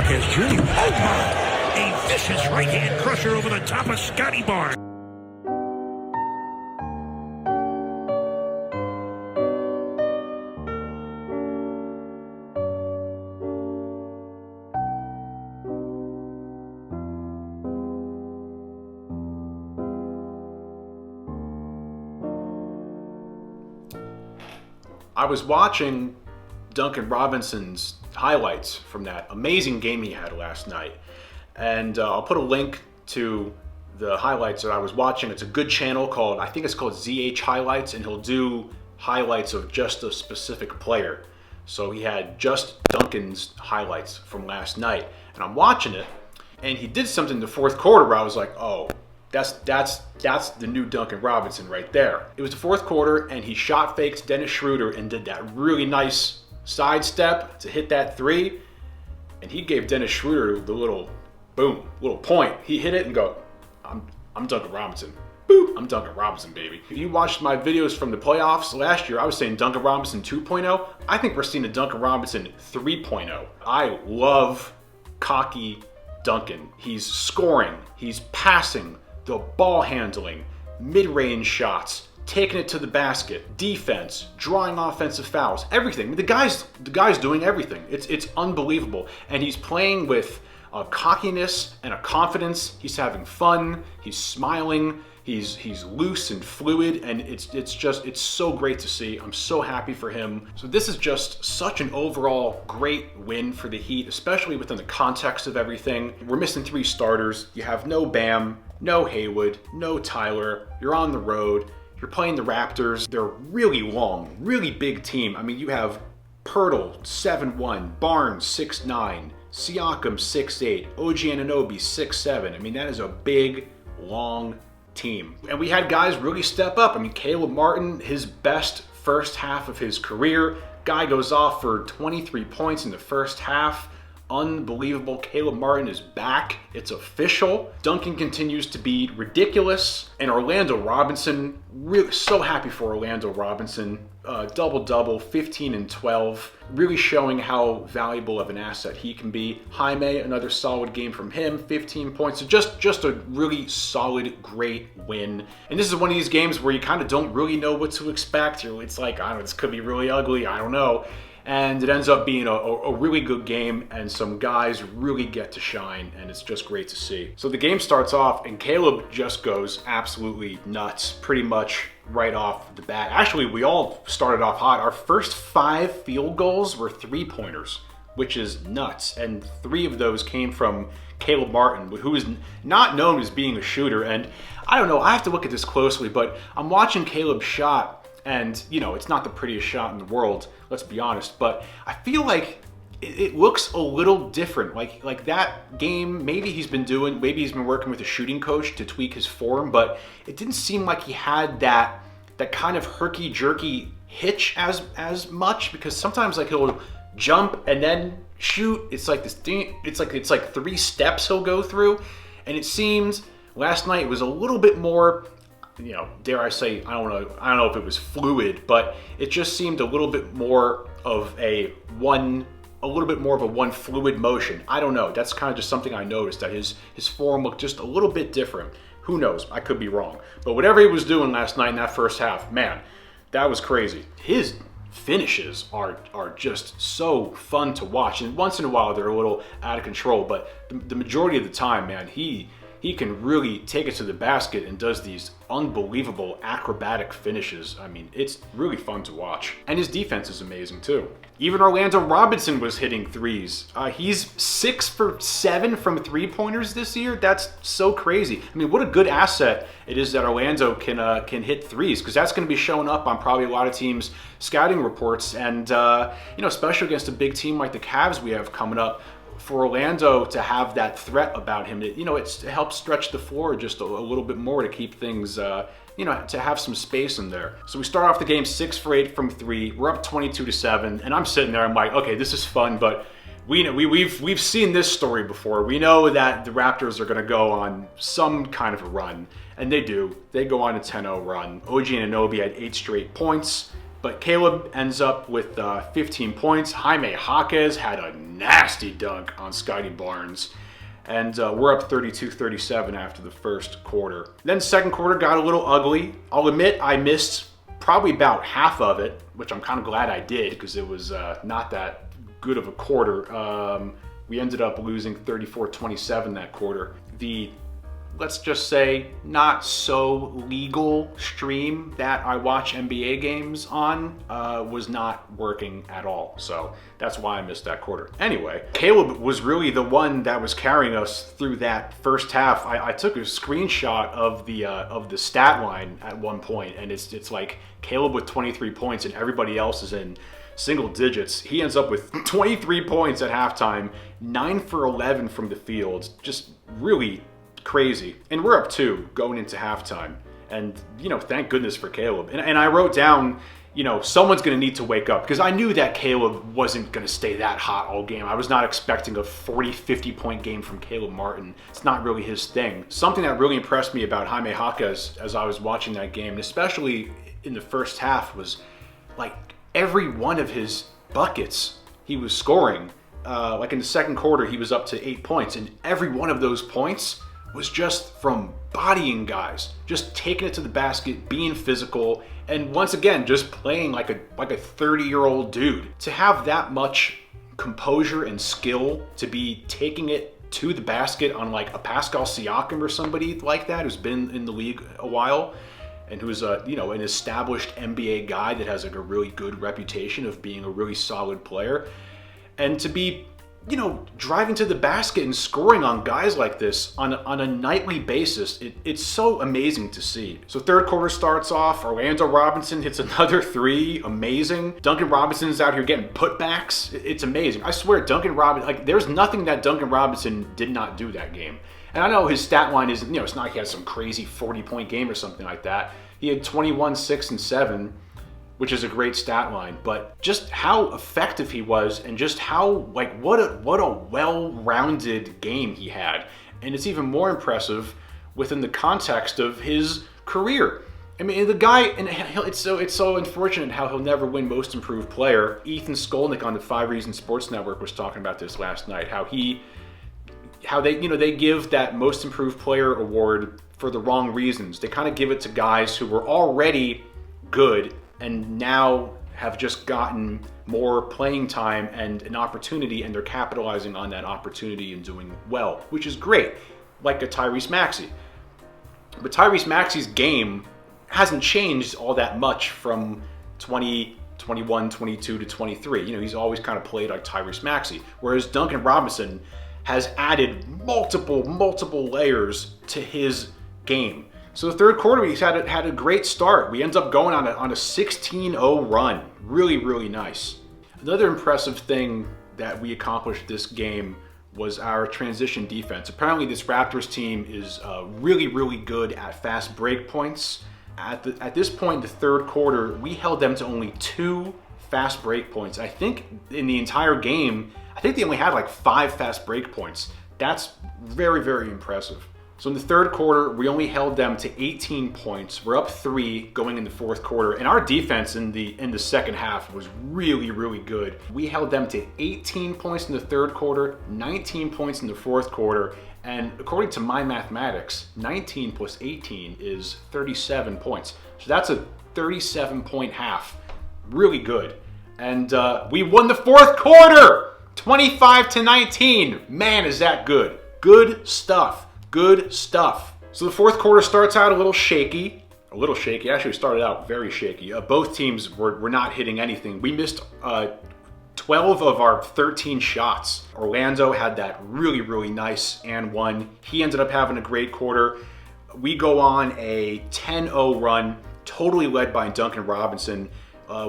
Marquez Jr. Oh my! A vicious right-hand crusher over the top of Scotty Barnes. I was watching Duncan Robinson's highlights from that amazing game he had last night. And I'll put a link to the highlights that I was watching. It's a good channel called, I think it's called ZH Highlights, and he'll do highlights of just a specific player. So he had just Duncan's highlights from last night. And I'm watching it, and he did something in the fourth quarter where I was like, oh, that's the new Duncan Robinson right there. It was the fourth quarter, and he shot faked Dennis Schroeder and did that really nice sidestep to hit that three. And he gave Dennis Schroeder the little boom, little point. He hit it and go, I'm Duncan Robinson. Boop, I'm Duncan Robinson, baby. If you watched my videos from the playoffs last year, I was saying Duncan Robinson 2.0. I think we're seeing a Duncan Robinson 3.0. I love cocky Duncan. He's scoring, he's passing, the ball handling, mid-range shots, taking it to the basket, defense, drawing offensive fouls, everything. The guy's doing everything. It's unbelievable. And he's playing with a cockiness and a confidence. He's having fun. He's smiling. He's loose and fluid, and it's so great to see. I'm so happy for him. So this is just such an overall great win for the Heat, especially within the context of everything. We're missing 3 starters. You have no Bam, no Haywood, no Tyler. You're on the road. You're playing the Raptors. They're really long, really big team. I mean, you have Pirtle 7'1", Barnes 6'9", Siakam 6'8", OG Anunoby 6'7". I mean, that is a big, long team. And we had guys really step up. I mean, Caleb Martin, his best first half of his career. Guy goes off for 23 points in the first half. Unbelievable. Caleb Martin is back. It's official. Duncan continues to be ridiculous. And Orlando Robinson, really so happy for Orlando Robinson. Double-double, 15 and 12. Really showing how valuable of an asset he can be. Jaime, another solid game from him, 15 points. So just a really solid, great win. And this is one of these games where you kind of don't really know what to expect. It's like, I don't know, this could be really ugly. I don't know. And it ends up being a really good game, and some guys really get to shine, and it's just great to see. So the game starts off, and Caleb just goes absolutely nuts, pretty much right off the bat. Actually, we all started off hot. Our first 5 field goals were 3-pointers, which is nuts. And 3 of those came from Caleb Martin, who is not known as being a shooter. And I don't know, I have to look at this closely, but I'm watching Caleb's shot, and, you know, it's not the prettiest shot in the world, let's be honest, but I feel like it looks a little different. Like that game, maybe he's been working with a shooting coach to tweak his form, but it didn't seem like he had that kind of herky-jerky hitch as much, because sometimes like he'll jump and then shoot. It's like this thing, it's like 3 steps he'll go through, and it seemed last night it was a little bit more, you know, dare I say, I don't know if it was fluid, but it just seemed a little bit more of a one fluid motion. I don't know. That's kind of just something I noticed, that his form looked just a little bit different. Who knows? I could be wrong. But whatever he was doing last night in that first half, man, that was crazy. His finishes are just so fun to watch. And once in a while, they're a little out of control, but the majority of the time, man, he can really take it to the basket and does these unbelievable acrobatic finishes. I mean, it's really fun to watch. And his defense is amazing too. Even Orlando Robinson was hitting threes. He's 6 for 7 from 3-pointers this year. That's so crazy. I mean, what a good asset it is that Orlando can hit threes, because that's going to be showing up on probably a lot of teams' scouting reports. And, you know, especially against a big team like the Cavs we have coming up, for Orlando to have that threat about him, you know, it helps stretch the floor just a little bit more to keep things, you know, to have some space in there. So we start off the game 6 for 8 from 3. We're up 22-7, and I'm sitting there. I'm like, okay, this is fun, but we've seen this story before. We know that the Raptors are going to go on some kind of a run, and they do. They go on a 10-0 run. OG Anunoby had 8 straight points. But Caleb ends up with 15 points. Jaime Jaquez had a nasty dunk on Scotty Barnes. And we're up 32-37 after the first quarter. Then second quarter got a little ugly. I'll admit I missed probably about half of it, which I'm kind of glad I did because it was not that good of a quarter. We ended up losing 34-27 that quarter. The, let's just say, not so legal stream that I watch NBA games on was not working at all. So that's why I missed that quarter. Anyway, Caleb was really the one that was carrying us through that first half. I took a screenshot of the stat line at one point, and it's like Caleb with 23 points and everybody else is in single digits. He ends up with 23 points at halftime, 9 for 11 from the field. Just really crazy. And we're up 2 going into halftime. And, you know, thank goodness for Caleb. And I wrote down, you know, someone's going to need to wake up because I knew that Caleb wasn't going to stay that hot all game. I was not expecting a 40, 50-point game from Caleb Martin. It's not really his thing. Something that really impressed me about Jaime Jaquez as I was watching that game, and especially in the first half, was like every one of his buckets he was scoring. Like in the second quarter, he was up to 8 points, and every one of those points was just from bodying guys, just taking it to the basket, being physical, and once again, just playing like a 30-year-old dude. To have that much composure and skill to be taking it to the basket on like a Pascal Siakam or somebody like that who's been in the league a while and who's you know, an established NBA guy that has like a really good reputation of being a really solid player, and to be, you know, driving to the basket and scoring on guys like this on a nightly basis, it's so amazing to see. So third quarter starts off, Orlando Robinson hits another 3, amazing. Duncan Robinson's out here getting putbacks. It's amazing. I swear, Duncan Robinson, like, there's nothing that Duncan Robinson did not do that game. And I know his stat line isn't, you know, it's not like he had some crazy 40-point game or something like that. He had 21, 6, and 7, which is a great stat line, but just how effective he was and just how, like, what a well-rounded game he had. And it's even more impressive within the context of his career. I mean, the guy, and it's so unfortunate how he'll never win Most Improved Player. Ethan Skolnick on the 5 Reasons Sports Network was talking about this last night, how they, you know, they give that Most Improved Player award for the wrong reasons. They kind of give it to guys who were already good and now have just gotten more playing time and an opportunity, and they're capitalizing on that opportunity and doing well, which is great, like a Tyrese Maxey. But Tyrese Maxey's game hasn't changed all that much from 20, 21, 22 to 23. You know, he's always kind of played like Tyrese Maxey, whereas Duncan Robinson has added multiple layers to his game. So the third quarter, he's had a great start. We end up going on a 16-0 run. Really, really nice. Another impressive thing that we accomplished this game was our transition defense. Apparently this Raptors team is really, really good at fast break points. At this point in the third quarter, we held them to only 2 fast break points. I think in the entire game, I think they only had like 5 fast break points. That's very, very impressive. So in the third quarter, we only held them to 18 points. We're up 3 going in the fourth quarter, and our defense in the second half was really, really good. We held them to 18 points in the third quarter, 19 points in the fourth quarter, and according to my mathematics, 19 plus 18 is 37 points. So that's a 37-point half. Really good. And we won the fourth quarter, 25-19. Man, is that good. Good stuff. Good stuff. So the fourth quarter starts out a little shaky. Actually, started out very shaky. Both teams were not hitting anything. We missed 12 of our 13 shots. Orlando had that really, really nice and one. He ended up having a great quarter. We go on a 10-0 run, totally led by Duncan Robinson.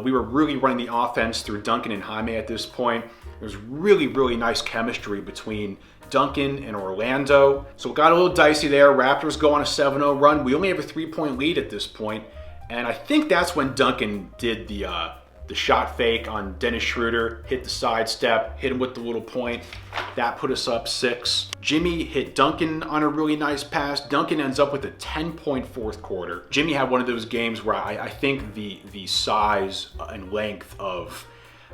We were really running the offense through Duncan and Jaime at this point. There was really, really nice chemistry between Duncan and Orlando. So it got a little dicey there. Raptors go on a 7-0 run. We only have a 3-point lead at this point. And I think that's when Duncan did the shot fake on Dennis Schroeder, hit the sidestep, hit him with the little point. That put us up 6. Jimmy hit Duncan on a really nice pass. Duncan ends up with a 10-point fourth quarter. Jimmy had one of those games where I think the size and length of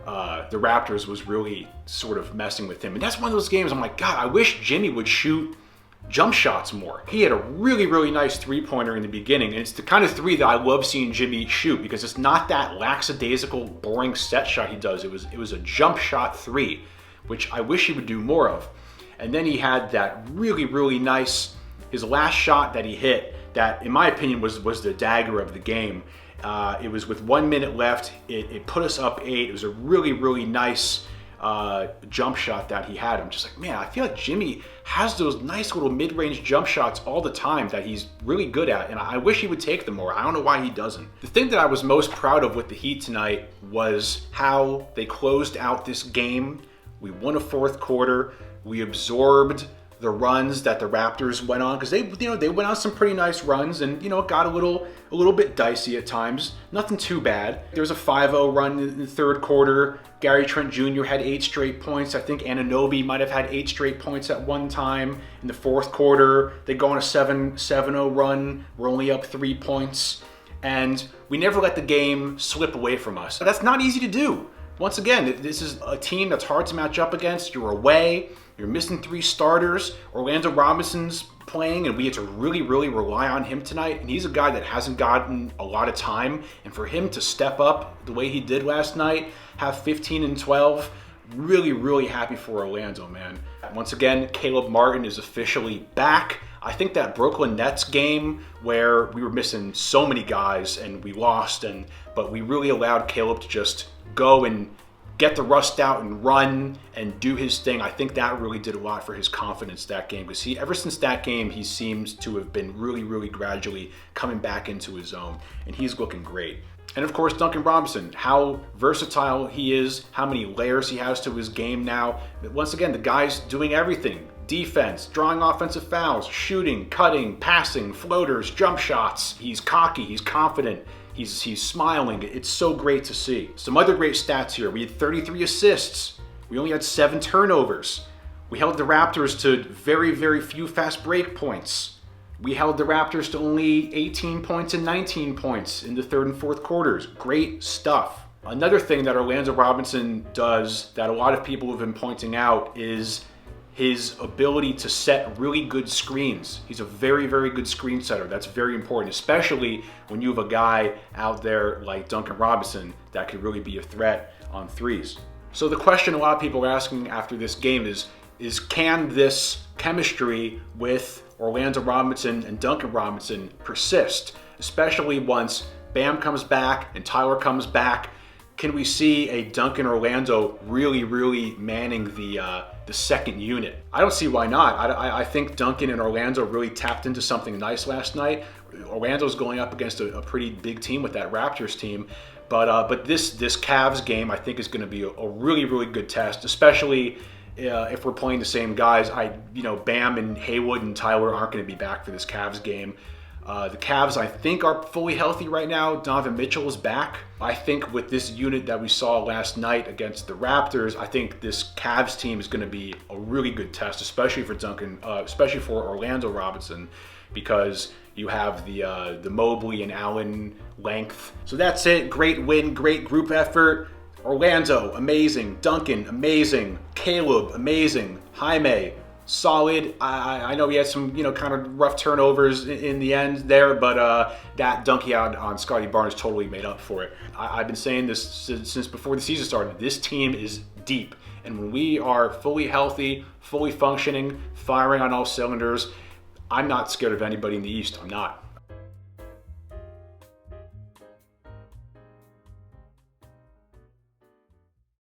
the Raptors was really sort of messing with him. And that's one of those games I'm like, God, I wish Jimmy would shoot jump shots more. He had a really, really nice three-pointer in the beginning, and it's the kind of three that I love seeing Jimmy shoot because it's not that lackadaisical, boring set shot he does. It was a jump shot three, which I wish he would do more of. And then he had that really, really nice, his last shot that he hit, that in my opinion was the dagger of the game. It was with 1 minute left. It put us up 8. It was a really, really nice jump shot that he had. I'm just like, man, I feel like Jimmy has those nice little mid-range jump shots all the time that he's really good at, and I wish he would take them more. I don't know why he doesn't. The thing that I was most proud of with the Heat tonight was how they closed out this game. We won a fourth quarter. We absorbed the runs that the Raptors went on because they went on some pretty nice runs and it got a little bit dicey at times. Nothing too bad. There was a 5-0 run in the third quarter. Gary Trent Jr. had 8 straight points. I think Anunoby might have had 8 straight points at one time. In the fourth quarter, they go on a 7-0 run. We're only up 3 points, and we never let the game slip away from us. That's not easy to do. Once again, this is a team that's hard to match up against. You're away. You're missing 3 starters. Orlando Robinson's playing, and we had to really, really rely on him tonight. And he's a guy that hasn't gotten a lot of time. And for him to step up the way he did last night, have 15 and 12, really, really happy for Orlando, man. Once again, Caleb Martin is officially back. I think that Brooklyn Nets game where we were missing so many guys and we lost, but we really allowed Caleb to just go and get the rust out and run and do his thing. I think that really did a lot for his confidence that game because ever since that game, he seems to have been really, really gradually coming back into his own, and he's looking great. And of course, Duncan Robinson, how versatile he is, how many layers he has to his game now. Once again, the guy's doing everything. Defense, drawing offensive fouls, shooting, cutting, passing, floaters, jump shots. He's cocky, he's confident. He's smiling. It's so great to see. Some other great stats here. We had 33 assists. We only had 7 turnovers. We held the Raptors to very, very few fast break points. We held the Raptors to only 18 points and 19 points in the third and fourth quarters. Great stuff. Another thing that Orlando Robinson does that a lot of people have been pointing out is his ability to set really good screens. He's a very, very good screen setter. That's very important, especially when you have a guy out there like Duncan Robinson that could really be a threat on threes. So the question a lot of people are asking after this game is can this chemistry with Orlando Robinson and Duncan Robinson persist, especially once Bam comes back and Tyler comes back? Can we see a Duncan Orlando really, really manning the second unit? I don't see why not. I think Duncan and Orlando really tapped into something nice last night. Orlando's going up against a pretty big team with that Raptors team. But this Cavs game, I think, is going to be a really, really good test, especially if we're playing the same guys. Bam and Haywood and Tyler aren't going to be back for this Cavs game. The Cavs, I think, are fully healthy right now. Donovan Mitchell is back. I think with this unit that we saw last night against the Raptors, I think this Cavs team is going to be a really good test, especially for especially for Orlando Robinson, because you have the Mobley and Allen length. So that's it. Great win, great group effort. Orlando, amazing. Duncan, amazing. Caleb, amazing. Jaime, solid. I know he had some, kind of rough turnovers in the end there, but that dunking out on Scotty Barnes totally made up for it. I've been saying this since before the season started. This team is deep, and when we are fully healthy, fully functioning, firing on all cylinders, I'm not scared of anybody in the East. I'm not.